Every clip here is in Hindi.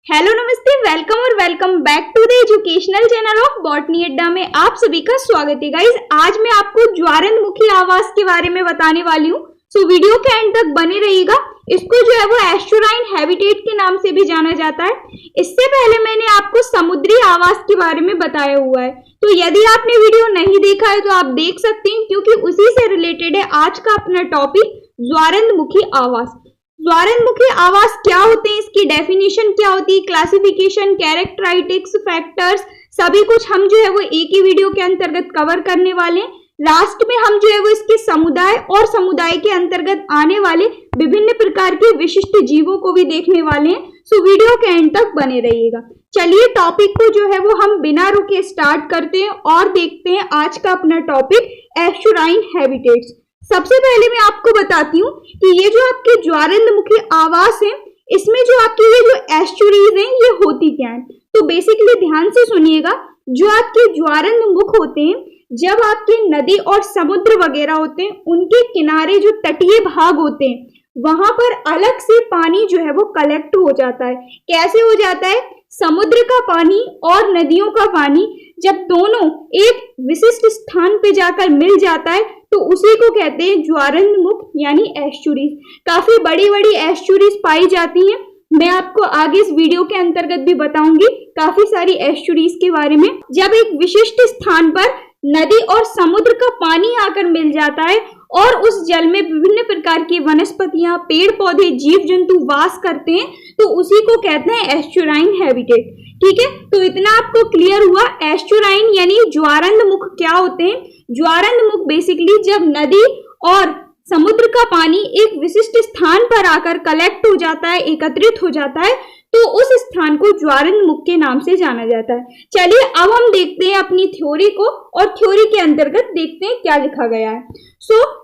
हेलो नमस्ते, वेलकम और welcome back to the educational channel of botany Adda में आप सभी का स्वागत है। गाइस, आज मैं आपको ज्वारंदमुखी आवास के बारे में बताने वाली हूँ। सो वीडियो के एंड तक बने रहिएगा। इसको जो है वो एस्चुराइन हैबिटेट के नाम से भी जाना जाता है। इससे पहले मैंने आपको समुद्री आवास के बारे में बताया हुआ है, तो यदि आपने वीडियो नहीं देखा है तो आप देख सकते हैं, क्योंकि उसी से रिलेटेड है आज का अपना टॉपिक ज्वारंदमुखी आवास। ज्वारंदमुखी आवास क्या होते हैं, इसकी डेफिनेशन क्या होती है, क्लासिफिकेशन, कैरेक्टराइटिक्स, फैक्टर्स, सभी कुछ हम जो है वो एक ही वीडियो के अंतर्गत कवर करने वाले हैं। लास्ट में हम जो है वो इसके समुदाय और समुदाय के अंतर्गत आने वाले विभिन्न प्रकार के विशिष्ट जीवों को भी देखने वाले हैं। सो वीडियो के एंड तक बने रहिएगा। चलिए टॉपिक को जो है वो हम बिना रुके स्टार्ट करते हैं और देखते हैं आज का अपना टॉपिक एस्चुराइन हैबिटेट्स। सबसे पहले मैं आपको बताती हूँ कि ये जो आपके ज्वारंदमुखी आवास है, इसमें जो आपकी ये जो एस्चुरीज हैं ये होती क्या है। तो बेसिकली ध्यान से सुनिएगा, जो आपके ज्वारंदमुख होते हैं, जब आपके नदी और समुद्र वगैरह होते हैं, उनके किनारे जो तटीय भाग होते हैं, वहां पर अलग से पानी जो है वो कलेक्ट हो जाता है। कैसे हो जाता है? समुद्र का पानी और नदियों का पानी जब दोनों एक विशिष्ट स्थान पे जाकर मिल जाता है तो उसी को कहते हैं ज्वारंदमुख यानी एस्चुरीज। काफी बड़ी बड़ी एस्चुरीज पाई जाती हैं। मैं आपको आगे इस वीडियो के अंतर्गत भी बताऊंगी काफी सारी एस्चुरीज के बारे में। जब एक विशिष्ट स्थान पर नदी और समुद्र का पानी आकर मिल जाता है और उस जल में विभिन्न प्रकार की वनस्पतियां, पेड़ पौधे, जीव जंतु वास करते हैं, तो उसी को कहते हैं एस्चुराइन हैबिटेट। ठीक है, तो इतना आपको क्लियर हुआ। एस्चुराइन यानी ज्वारंदमुख क्या होते हैं। ज्वारंदमुख बेसिकली जब नदी और समुद्र का पानी एक विशिष्ट स्थान पर आकर कलेक्ट हो जाता है, एकत्रित हो जाता है, तो उस स्थान को ज्वारंदमुख के नाम से जाना जाता है। चलिए अब हम देखते हैं अपनी थ्योरी को, और थ्योरी के अंतर्गत देखते हैं क्या लिखा गया है।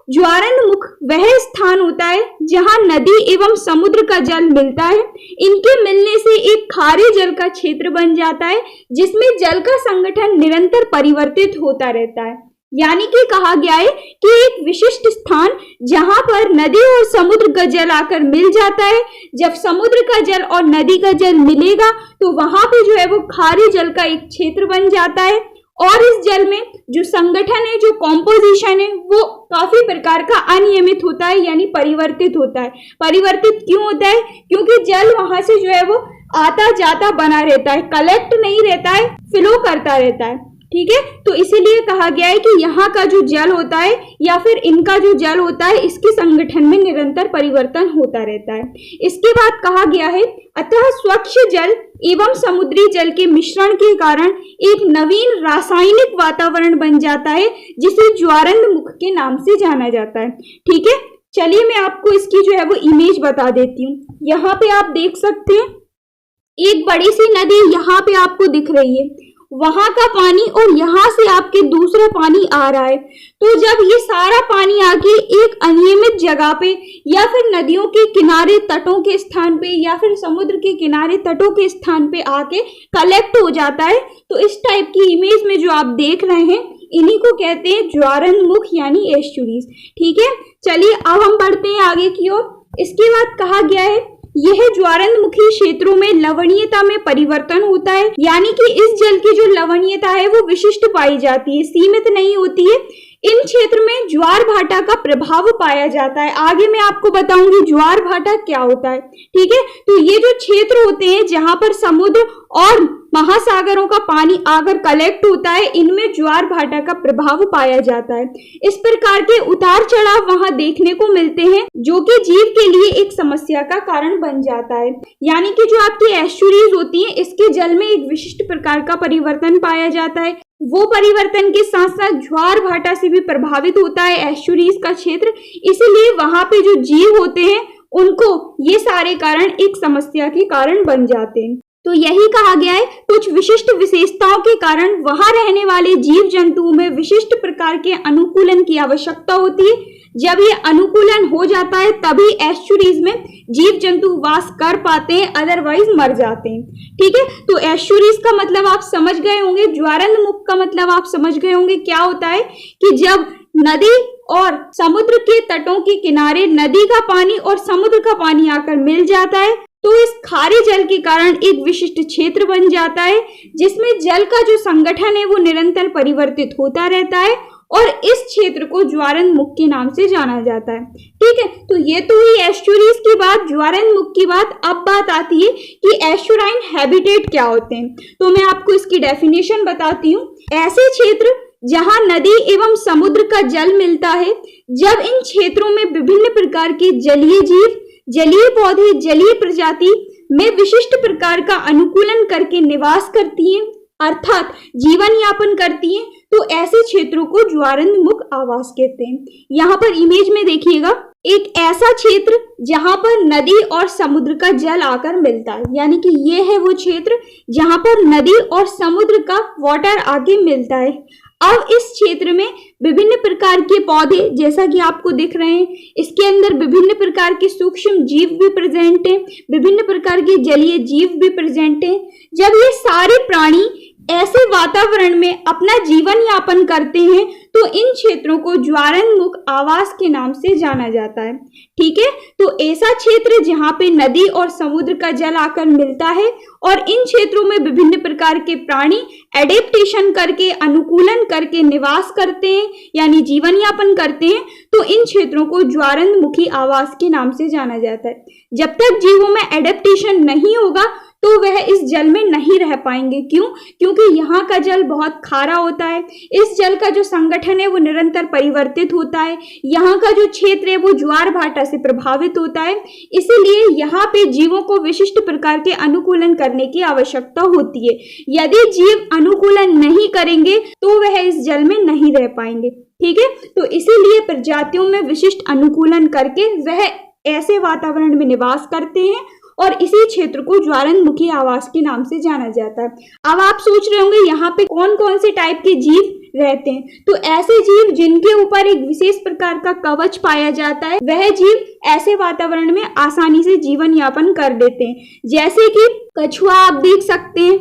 ज्वारंदमुख वह स्थान होता है जहां नदी एवं समुद्र का जल मिलता है। इनके मिलने से एक खारे जल का क्षेत्र बन जाता है, जिसमें जल का संगठन निरंतर परिवर्तित होता रहता है। यानी कि कहा गया है कि एक विशिष्ट स्थान जहां पर नदी और समुद्र का जल आकर मिल जाता है, जब समुद्र का जल और नदी का जल मिलेगा तो वहां पे जो है वो खारे जल का एक क्षेत्र बन जाता है, और इस जल में जो संगठन है, जो कॉम्पोजिशन है, वो काफी प्रकार का अनियमित होता है, यानी परिवर्तित होता है। परिवर्तित क्यों होता है? क्योंकि जल वहां से जो है वो आता जाता बना रहता है, कलेक्ट नहीं रहता है, फ्लो करता रहता है। ठीक है, तो इसीलिए कहा गया है कि यहाँ का जो जल होता है या फिर इनका जो जल होता है, इसके संगठन में निरंतर परिवर्तन होता रहता है। इसके बाद कहा गया है, अतः स्वच्छ जल एवं समुद्री जल के मिश्रण के कारण एक नवीन रासायनिक वातावरण बन जाता है, जिसे ज्वारंदमुख के नाम से जाना जाता है। ठीक है, चलिए मैं आपको इसकी जो है वो इमेज बता देती हूँ। यहाँ पे आप देख सकते हैं एक बड़ी सी नदी यहाँ पे आपको दिख रही है, वहां का पानी और यहाँ से आपके दूसरा पानी आ रहा है। तो जब ये सारा पानी आके एक अनियमित जगह पे या फिर नदियों के किनारे तटों के स्थान पे या फिर समुद्र के किनारे तटों के स्थान पे आके कलेक्ट हो जाता है, तो इस टाइप की इमेज में जो आप देख रहे हैं, इन्हीं को कहते हैं ज्वारंदमुख यानी एस्चुरीज। ठीक है, चलिए अब हम बढ़ते हैं आगे की ओर। इसके बाद कहा गया है, यह ज्वारंदमुखी क्षेत्रों में लवणीयता में परिवर्तन होता है, यानी कि इस जल की जो लवणीयता है वो विशिष्ट पाई जाती है, सीमित नहीं होती है। इन क्षेत्र में ज्वार भाटा का प्रभाव पाया जाता है। आगे मैं आपको बताऊंगी ज्वार भाटा क्या होता है। ठीक है, तो ये जो क्षेत्र होते हैं जहां पर समुद्र और महासागरों का पानी आकर कलेक्ट होता है, इनमें ज्वार भाटा का प्रभाव पाया जाता है। इस प्रकार के उतार चढ़ाव वहां देखने को मिलते हैं, जो कि जीव के लिए एक समस्या का कारण बन जाता है। यानी कि जो आपकी एस्चुरीज होती हैं, इसके जल में एक विशिष्ट प्रकार का परिवर्तन पाया जाता है। वो परिवर्तन के साथ साथ ज्वार भाटा से भी प्रभावित होता है एस्चुरीज का क्षेत्र, इसीलिए वहां पे जो जीव होते हैं उनको ये सारे कारण एक समस्या के कारण बन जाते हैं। तो यही कहा गया है, कुछ विशिष्ट विशेषताओं के कारण वहां रहने वाले जीव जंतुओं में विशिष्ट प्रकार के अनुकूलन की आवश्यकता होती है। जब ये अनुकूलन हो जाता है तभी एस्चुरीज में जीव जंतु वास कर पाते हैं, अदरवाइज मर जाते हैं। ठीक है, तो एस्चुरीज का मतलब आप समझ गए होंगे, ज्वारंदमुख का मतलब आप समझ गए होंगे क्या होता है कि जब नदी और समुद्र के तटों के किनारे नदी का पानी और समुद्र का पानी आकर मिल जाता है तो इस खारे जल के कारण एक विशिष्ट क्षेत्र बन जाता है जिसमें जल का जो संगठन है वो निरंतर परिवर्तित होता रहता है और इस क्षेत्र को ज्वारनमुख के नाम से जाना जाता है। ठीक है, तो ये तो हुई एस्चुरीज की बात, ज्वारनमुख की बात। अब बात आती है कि एस्चुराइन हैबिटेट क्या होते हैं। तो मैं आपको इसकी डेफिनेशन बताती हूँ। ऐसे क्षेत्र जहां नदी एवं समुद्र का जल मिलता है, जब इन क्षेत्रों में विभिन्न प्रकार के जलीय जीव, जलीय पौधे, जलीय प्रजाति में विशिष्ट प्रकार का अनुकूलन करके निवास करती हैं, अर्थात जीवन यापन करती हैं, तो ऐसे क्षेत्रों को ज्वारनमुख आवास कहते हैं। यहाँ पर इमेज में देखिएगा, एक ऐसा क्षेत्र जहां पर नदी और समुद्र का जल आकर मिलता है, यानी कि ये है वो क्षेत्र जहां पर नदी और समुद्र का वाटर आके मिलता है। अब इस क्षेत्र में विभिन्न प्रकार के पौधे, जैसा कि आपको दिख रहे हैं, इसके अंदर विभिन्न प्रकार के सूक्ष्म जीव भी प्रेजेंट हैं, विभिन्न प्रकार के जलीय जीव भी प्रेजेंट हैं। जब ये सारे प्राणी ऐसे वातावरण में अपना जीवन यापन करते हैं तो इन क्षेत्रों को ज्वारनमुख आवास के नाम से जाना जाता है। ठीक है, तो ऐसा क्षेत्र जहां पे नदी और समुद्र का जल आकर मिलता है और इन क्षेत्रों में विभिन्न प्रकार के प्राणी एडेप्टेशन करके, अनुकूलन करके निवास करते हैं, यानी जीवन यापन करते हैं, तो इन क्षेत्रों को ज्वारनमुखी आवास के नाम से जाना जाता है। जब तक जीवों में एडेप्टेशन नहीं होगा तो वह इस जल में नहीं रह पाएंगे। क्यों? क्योंकि यहाँ का जल बहुत खारा होता है, इस जल का जो संगठन है वो निरंतर परिवर्तित होता है, यहाँ का जो क्षेत्र है वो ज्वार भाटा से प्रभावित होता है, इसीलिए यहाँ पे जीवों को विशिष्ट प्रकार के अनुकूलन करने की आवश्यकता होती है। यदि जीव अनुकूलन नहीं करेंगे तो वह इस जल में नहीं रह पाएंगे। ठीक है, तो इसीलिए प्रजातियों में विशिष्ट अनुकूलन करके वह ऐसे वातावरण में निवास करते हैं और इसी क्षेत्र को ज्वारनमुखी आवास के नाम से जाना जाता है। अब आप सोच रहे होंगे यहाँ पे कौन कौन से टाइप के जीव रहते हैं। तो ऐसे जीव जिनके ऊपर एक विशेष प्रकार का कवच पाया जाता है, वह जीव ऐसे वातावरण में आसानी से जीवन यापन कर लेते हैं। जैसे कि कछुआ आप देख सकते हैं,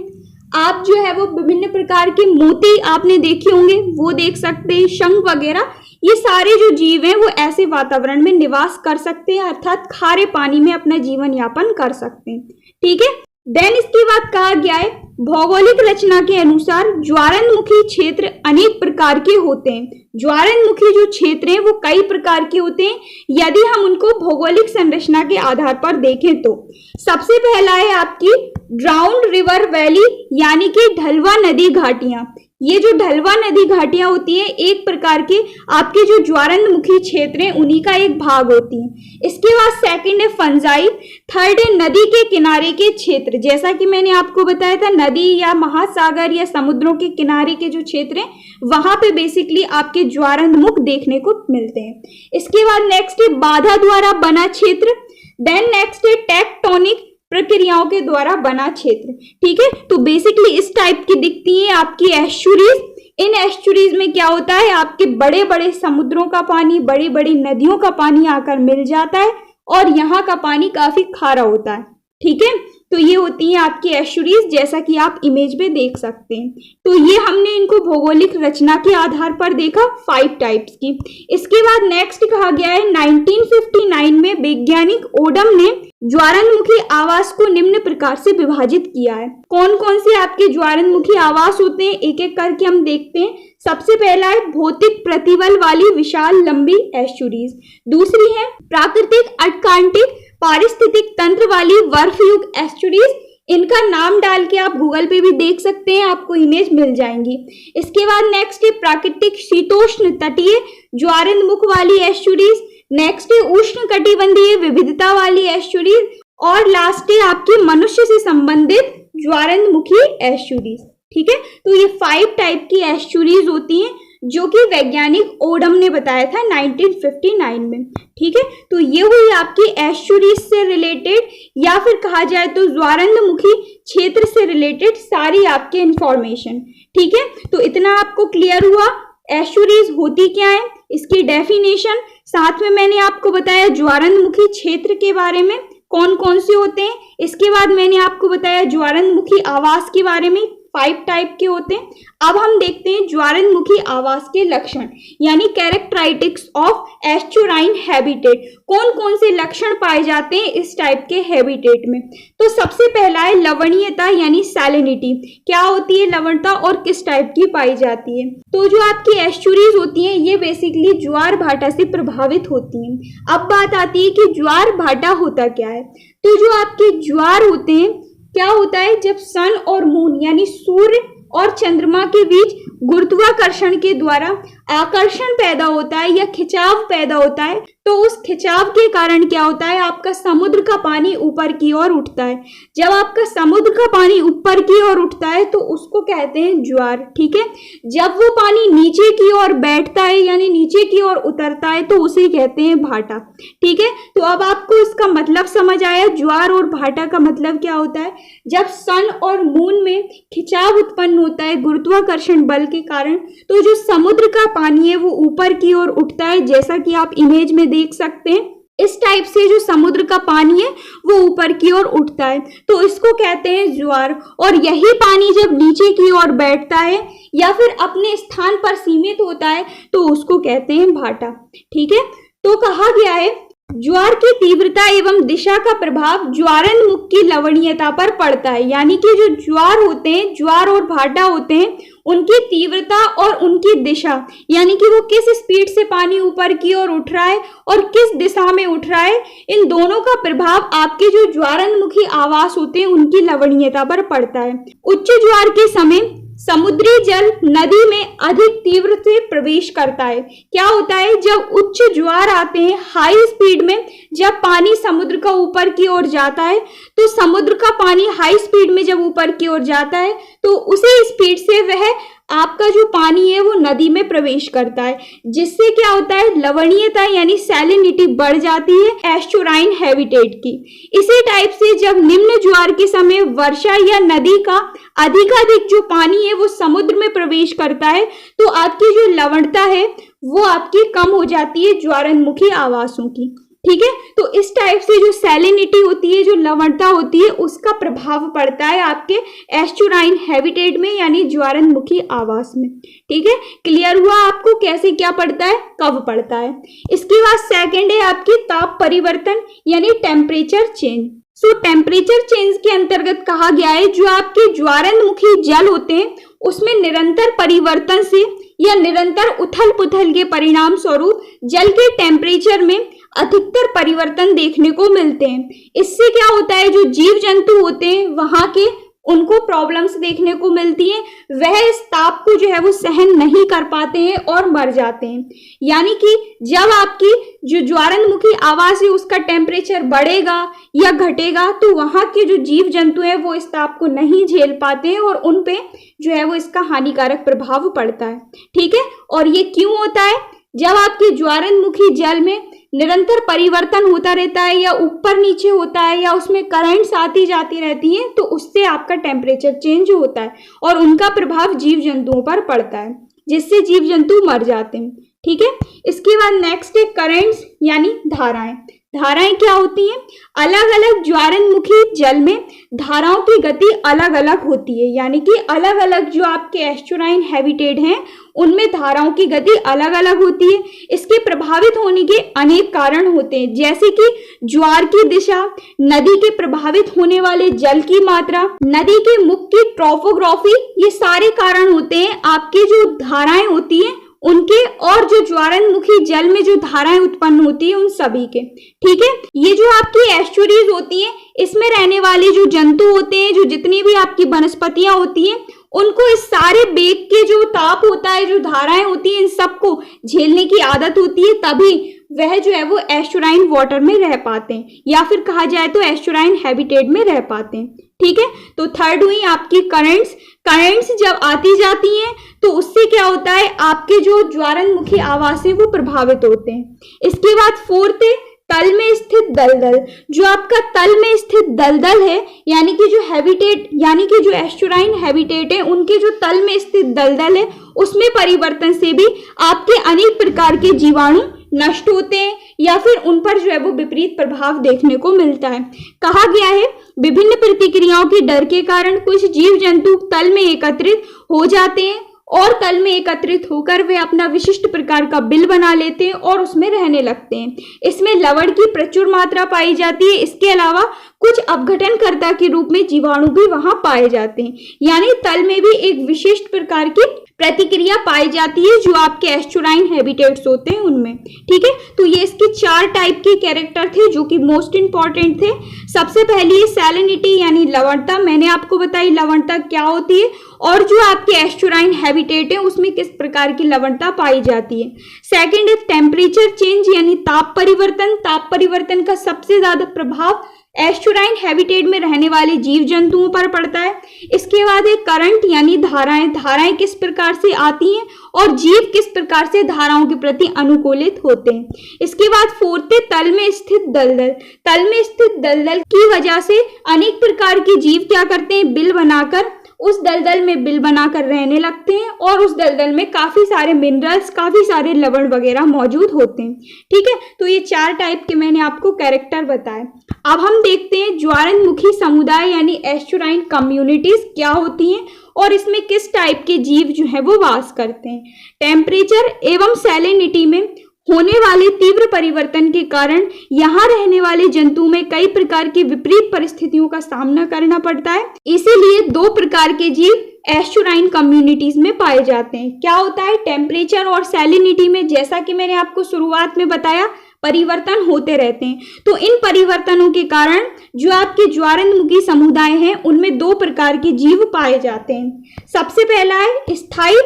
आप जो है वो विभिन्न प्रकार के मोती आपने देखे होंगे वो देख सकते हैं, शंख वगैरह, ये सारे जो जीव हैं वो ऐसे वातावरण में निवास कर सकते हैं, अर्थात खारे पानी में अपना जीवन यापन कर सकते हैं। ठीक है, देन इसके बाद कहा गया है भौगोलिक रचना के अनुसार ज्वारनमुखी क्षेत्र अनेक प्रकार के होते हैं। ज्वारनमुखी जो क्षेत्र हैं वो कई प्रकार के होते हैं यदि हम उनको भौगोलिक संरचना के आधार पर देखें तो। सबसे पहला है आपकी ड्राउन्ड रिवर वैली, यानी कि ढलवा नदी घाटियां। ये जो ढलवा नदी घाटियां होती हैं एक प्रकार के आपके जो ज्वारनमुखी क्षेत्र हैं उन्हीं का एक भाग होती हैं। इसके बाद सेकंड है फंजाई, थर्ड है नदी के किनारे के क्षेत्र। जैसा कि मैंने आपको बताया था, नदी या महासागर या समुद्रों के किनारे के जो क्षेत्र हैं वहां पे बेसिकली आपके ज्वारनमुख देखने को मिलते हैं। इसके बाद नेक्स्ट है बाधा द्वारा बना क्षेत्र, देन नेक्स्ट है टेक्टोनिक प्रक्रियाओं के द्वारा बना क्षेत्र। ठीक है, तो बेसिकली इस टाइप की दिखती है आपकी एस्चुरीज। इन एस्चुरीज में क्या होता है, आपके बड़े बड़े समुद्रों का पानी, बड़ी बड़ी नदियों का पानी आकर मिल जाता है और यहाँ का पानी काफी खारा होता है। ठीक है, तो ये होती है आपकी एस्चुरीज, जैसा कि आप इमेज में देख सकते हैं। तो ये हमने इनको भौगोलिक रचना के आधार पर देखा 5 टाइप्स की। इसके बाद नेक्स्ट कहा गया है 1959 में वैज्ञानिक ओडम ने ज्वारनमुखी आवास को निम्न प्रकार से विभाजित किया है। कौन कौन से आपके ज्वारनमुखी आवास होते हैं एक एक करके हम देखते हैं। सबसे पहला है भौतिक प्रतिबल वाली विशाल लंबी एस्चुरीज, दूसरी है प्राकृतिक अटकांटिक पारिस्थितिक तंत्र वाली बर्फयुक्त एस्चुरीज। इनका नाम डाल के आप गूगल पे भी देख सकते हैं, आपको इमेज मिल जाएंगी। इसके बाद नेक्स्ट है प्राकृतिक शीतोष्ण तटीय ज्वारनमुख वाली एस्चुरीज, नेक्स्ट है उष्ण कटिबंधीय विविधता वाली एस्चुरीज और लास्ट है आपकी मनुष्य से संबंधित ज्वारनमुखी एस्चुरीज। ठीक है, तो ये 5 टाइप की एस्चुरीज होती हैं जो कि वैज्ञानिक ओडम ने बताया था 1959 में। ठीक है, तो ये हुई आपकी एस्चुरीज से रिलेटेड या फिर कहा जाए तो ज्वारनमुखी क्षेत्र से रिलेटेड सारी आपकी इंफॉर्मेशन। ठीक है, तो इतना आपको क्लियर हुआ एस्चुरीज होती क्या है, इसकी डेफिनेशन, साथ में मैंने आपको बताया ज्वारनमुखी क्षेत्र के बारे में कौन कौन से होते हैं। इसके बाद मैंने आपको बताया ज्वारनमुखी आवास के बारे में 5 टाइप के होते हैं। अब हम देखते हैं ज्वारनमुखी आवास के लक्षण यानी कैरेक्टरिस्टिक्स ऑफ एस्चुराइन हैबिटेट। कौन कौन से लक्षण पाए जाते हैं इस टाइप के हैबिटेट में? तो सबसे पहला है लवणीयता यानी सैलिनिटी। क्या होती है लवणता और किस टाइप की पाई जाती है? तो जो आपकी एस्चुरीज होती हैं ये बेसिकली ज्वार भाटा से प्रभावित होती हैं। अब बात आती है कि ज्वार भाटा होता क्या है। तो जो आपके ज्वार होते हैं क्या होता है, जब सन और मून यानी सूर्य और चंद्रमा के बीच गुरुत्वाकर्षण के द्वारा आकर्षण पैदा होता है या खिंचाव पैदा होता है, तो उस खिंचाव के कारण क्या होता है, आपका समुद्र का पानी ऊपर की ओर उठता है। जब आपका समुद्र का पानी ऊपर की ओर उठता है तो उसको कहते हैं ज्वार। ठीक है, जब वो पानी नीचे की ओर बैठता है यानी नीचे की ओर उतरता है तो उसे कहते हैं भाटा। ठीक है, तो अब आपको इसका मतलब समझ आया ज्वार और भाटा का मतलब क्या होता है। जब सन और मून में खिंचाव उत्पन्न होता है गुरुत्वाकर्षण बल के कारण, तो जो समुद्र का पानी है वो ऊपर की ओर उठता है, जैसा कि आप इमेज में देख सकते हैं। इस टाइप से जो समुद्र का पानी है वो ऊपर की ओर उठता है, तो इसको कहते हैं ज्वार। और यही पानी जब नीचे की ओर बैठता है या फिर अपने स्थान पर सीमित होता है तो उसको कहते हैं भाटा। ठीक है, तो कहा गया है ज्वार की तीव्रता एवं दिशा का प्रभाव ज्वारनमुख की लवणीयता पर पड़ता है। यानी कि जो ज्वार होते हैं, ज्वार और भाटा होते हैं, उनकी तीव्रता और उनकी दिशा यानी कि वो किस स्पीड से पानी ऊपर की ओर उठ रहा है और किस दिशा में उठ रहा है, इन दोनों का प्रभाव आपके जो ज्वारनमुखी आवास होते हैं उनकी लवणीयता पर पड़ता है। उच्च ज्वार के समय समुद्री जल नदी में अधिक तीव्र से प्रवेश करता है। क्या होता है, जब उच्च ज्वार आते हैं हाई स्पीड में, जब पानी समुद्र का ऊपर की ओर जाता है, तो समुद्र का पानी हाई स्पीड में जब ऊपर की ओर जाता है तो उसी स्पीड से वह आपका जो पानी है वो नदी में प्रवेश करता है, जिससे क्या होता है लवणीयता यानी सैलिनिटी बढ़ जाती है एस्चुराइन हैबिटेट की। इसी टाइप से जब निम्न ज्वार के समय वर्षा या नदी का अधिकाधिक जो पानी है वो समुद्र में प्रवेश करता है, तो आपकी जो लवणता है वो आपकी कम हो जाती है ज्वारनमुखी आवासों की। ठीक है, तो इस टाइप से जो सैलिनिटी होती है, जो लवणता होती है, उसका प्रभाव पड़ता है आपके एस्चुराइन हैबिटेट में यानी ज्वारनमुखी आवास में। ठीक है, क्लियर हुआ आपको कैसे क्या पड़ता है, कब पड़ता है। इसके बाद सेकंड है आपकी ताप परिवर्तन यानी टेम्परेचर चेंज। सो टेम्परेचर चेंज के अंतर्गत कहा गया है जो आपके ज्वारनमुखी जल होते हैं उसमें निरंतर परिवर्तन से या निरंतर उथल पुथल के परिणाम स्वरूप जल के टेम्परेचर में अधिकतर परिवर्तन देखने को मिलते हैं। इससे क्या होता है, जो जीव जंतु होते हैं वहां के उनको प्रॉब्लम्स देखने को मिलती है, वह इस ताप को जो है वो सहन नहीं कर पाते हैं और मर जाते हैं। यानी कि जब आपकी जो ज्वारनमुखी आवास है उसका टेम्परेचर बढ़ेगा या घटेगा तो वहां के जो जीव जंतु हैं वो इस ताप को नहीं झेल पाते हैं और उन पे जो है वो इसका हानिकारक प्रभाव पड़ता है। ठीक है, और ये क्यों होता है, जब आपके ज्वारनमुखी जल में निरंतर परिवर्तन होता रहता है या ऊपर नीचे होता है या उसमें करंट्स आती जाती रहती हैं, तो उससे आपका टेम्परेचर चेंज होता है और उनका प्रभाव जीव जंतुओं पर पड़ता है, जिससे जीव जंतु मर जाते हैं। ठीक है, इसके बाद नेक्स्ट है करंट्स यानी धाराएं। धाराएं क्या होती हैं, अलग अलग ज्वारनमुखी जल में धाराओं की गति अलग अलग होती है। यानी कि अलग अलग जो आपके एस्चुराइन हैबिटेट हैं उनमें धाराओं की गति अलग अलग होती है। इसके प्रभावित होने के अनेक कारण होते हैं, जैसे कि ज्वार की दिशा, नदी के प्रभावित होने वाले जल की मात्रा, नदी के मुख की ट्रोपोग्राफी, ये सारे कारण होते हैं आपके जो धाराएं होती हैं उनके और जो ज्वारनमुखी जल में जो धाराएं उत्पन्न होती है उन सभी के। ठीक है, ये जो आपकी एस्चुरीज होती हैं इसमें रहने वाले जो जंतु होते हैं, जो जितनी भी आपकी वनस्पतियां होती हैं, उनको इस सारे बेग के जो ताप होता है, जो धाराएं होती हैं, इन सबको झेलने की आदत होती है, तभी वह जो है वो एस्चुराइन वाटर में रह पाते हैं या फिर कहा जाए तो एस्चुराइन हैबिटेट में रह पाते हैं। ठीक है, तो थर्ड हुई आपकी करंट्स। करंट्स जब आती जाती हैं तो उससे क्या होता है, आपके जो ज्वारनमुखी आवास है वो प्रभावित होते हैं। इसके बाद फोर्थ है तल में स्थित दलदल। जो आपका तल में स्थित दलदल है यानी कि जो हैबिटेट यानी कि जो एस्चुराइन हैबिटेट है उनके जो तल में स्थित दलदल है उसमें परिवर्तन से भी आपके अनेक प्रकार के जीवाणु नष्ट होते हैं या फिर उन पर जो है वो विपरीत प्रभाव देखने को मिलता है। कहा गया है विभिन्न प्रतिक्रियाओं के डर के कारण कुछ जीव जंतु तल में एकत्रित हो जाते हैं और तल में एकत्रित होकर वे अपना विशिष्ट प्रकार का बिल बना लेते हैं और उसमें रहने लगते हैं। इसमें लवण की प्रचुर मात्रा पाई जाती है। इसके अलावा कुछ अपघटनकर्ता के रूप में जीवाणु भी वहां पाए जाते हैं, यानी तल में भी एक विशिष्ट प्रकार की प्रतिक्रिया पाई जाती है जो आपके एस्चुराइन हैबिटेट्स होते हैं उनमें। ठीक है, तो ये इसके 4 टाइप के कैरेक्टर थे जो कि मोस्ट इंपॉर्टेंट थे। सबसे पहली सैलिनिटी यानी लवणता, मैंने आपको बताई लवणता क्या होती है और जो आपके एस्चुराइन हैबिटेट है उसमें किस प्रकार की लवणता पाई जाती है। सेकंड है टेम्परेचर चेंज यानी ताप परिवर्तन। ताप परिवर्तन का सबसे ज्यादा प्रभाव एस्चुराइन हैबिटेट में रहने वाले जीव जंतुओं पर पड़ता है। इसके बाद है करंट यानी धाराएं। धाराएं किस प्रकार से आती हैं और जीव किस प्रकार से धाराओं के प्रति अनुकूलित होते हैं। इसके बाद फोर्थ है तल में स्थित दलदल। तल में स्थित दलदल की वजह से अनेक प्रकार के जीव क्या करते हैं, बिल बनाकर उस दलदल में बिल बनाकर रहने लगते हैं और उस दलदल में काफी सारे मिनरल्स, काफी सारे लवण वगैरह मौजूद होते हैं। ठीक है, तो ये 4 टाइप के मैंने आपको कैरेक्टर बताए। अब हम देखते हैं ज्वारनमुखी समुदाय यानी एस्चुराइन कम्युनिटीज क्या होती हैं और इसमें किस टाइप के जीव जो है वो वास करते हैं। टेम्परेचर एवं सैलिनिटी में होने वाले तीव्र परिवर्तन के कारण यहाँ रहने वाले जंतु में कई प्रकार की विपरीत परिस्थितियों का सामना करना पड़ता है। इसीलिए 2 प्रकार के जीव एस्चुराइन कम्युनिटीज में पाए जाते हैं। क्या होता है, टेम्परेचर और सैलिनिटी में जैसा कि मैंने आपको शुरुआत में बताया परिवर्तन होते रहते हैं। तो इन परिवर्तनों के कारण जो आपके ज्वारनमुखी समुदाय हैं उनमें 2 प्रकार के जीव पाए जाते हैं। सबसे पहला है स्थायी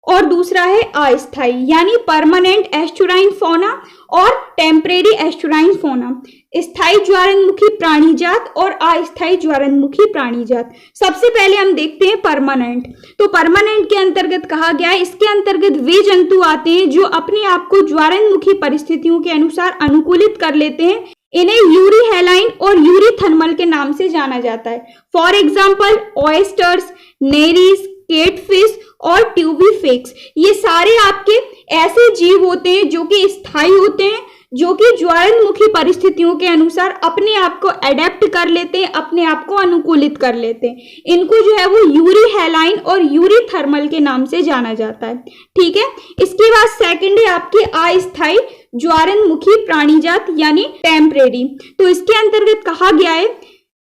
और दूसरा है अस्थायी यानी परमानेंट एस्चुराइन फौना और टेम्परेरी एस्चुराइन फौना। स्थायी ज्वारनमुखी प्राणी जात और अस्थायी ज्वारनमुखी प्राणी जात। सबसे पहले हम देखते हैं परमानेंट। तो परमानेंट के अंतर्गत कहा गया है इसके अंतर्गत वे जंतु आते हैं जो अपने आप को ज्वारनमुखी परिस्थितियों के अनुसार अनुकूलित कर लेते हैं। इन्हें यूरी हेलाइन और यूरी थर्मल के नाम से जाना जाता है। For example oysters, Nereis, catfish और ट्यूबी फिक्स, ये सारे आपके ऐसे जीव होते हैं जो कि स्थायी होते हैं, जो कि ज्वारनमुखी परिस्थितियों के अनुसार अपने आप को एडेप्ट कर लेते हैं, अपने आप को अनुकूलित कर लेते हैं। इनको जो है वो यूरी हेलाइन और यूरी थर्मल के नाम से जाना जाता है। ठीक है, इसके बाद सेकंड है आपकी अस्थायी ज्वारनमुखी प्राणी जात यानी टेम्परेरी। तो इसके अंतर्गत कहा गया है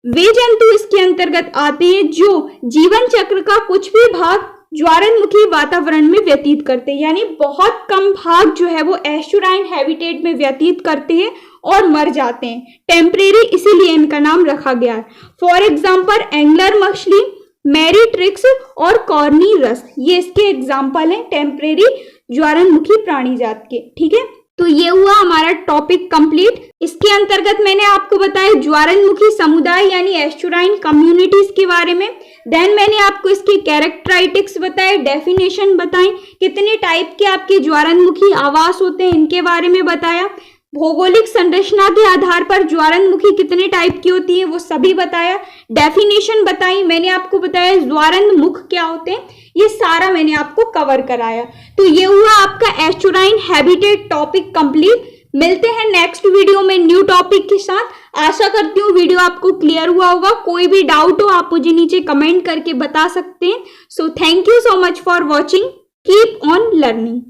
वे जंतु इसके अंतर्गत आते हैं जो जीवन चक्र का कुछ भी भाग ज्वारनमुखी वातावरण में व्यतीत करते हैं, यानी बहुत कम भाग जो है वो एस्चुराइन हैबिटेट में व्यतीत करते हैं और मर जाते हैं। टेम्परेरी इसीलिए इनका नाम रखा गया है। फॉर एग्जाम्पल एंगलर मछली, मैरीट्रिक्स और कॉर्नीरस, ये इसके एग्जाम्पल हैं टेम्परेरी ज्वारनमुखी प्राणी जात के। ठीक है, तो ये हुआ हमारा टॉपिक कंप्लीट। इसके अंतर्गत मैंने आपको बताया ज्वारनमुखी समुदाय यानी एस्चुराइन कम्युनिटीज के बारे में। देन मैंने आपको इसके कैरेक्टराइटिक्स बताए, डेफिनेशन बताई, कितने टाइप के आपके ज्वारनमुखी आवास होते हैं इनके बारे में बताया। भौगोलिक संरचना के आधार पर ज्वारनमुखी कितने टाइप की होती है वो सभी बताया। डेफिनेशन बताई, मैंने आपको बताया ज्वारनमुख क्या होते हैं, ये सारा मैंने आपको कवर कराया। तो ये हुआ आपका एस्चुराइन हैबिटेट टॉपिक कंप्लीट। मिलते हैं नेक्स्ट वीडियो में न्यू टॉपिक के साथ। आशा करती हूँ वीडियो आपको क्लियर हुआ होगा। कोई भी डाउट हो आप मुझे नीचे कमेंट करके बता सकते हैं। So thank you so much for watching. Keep on learning.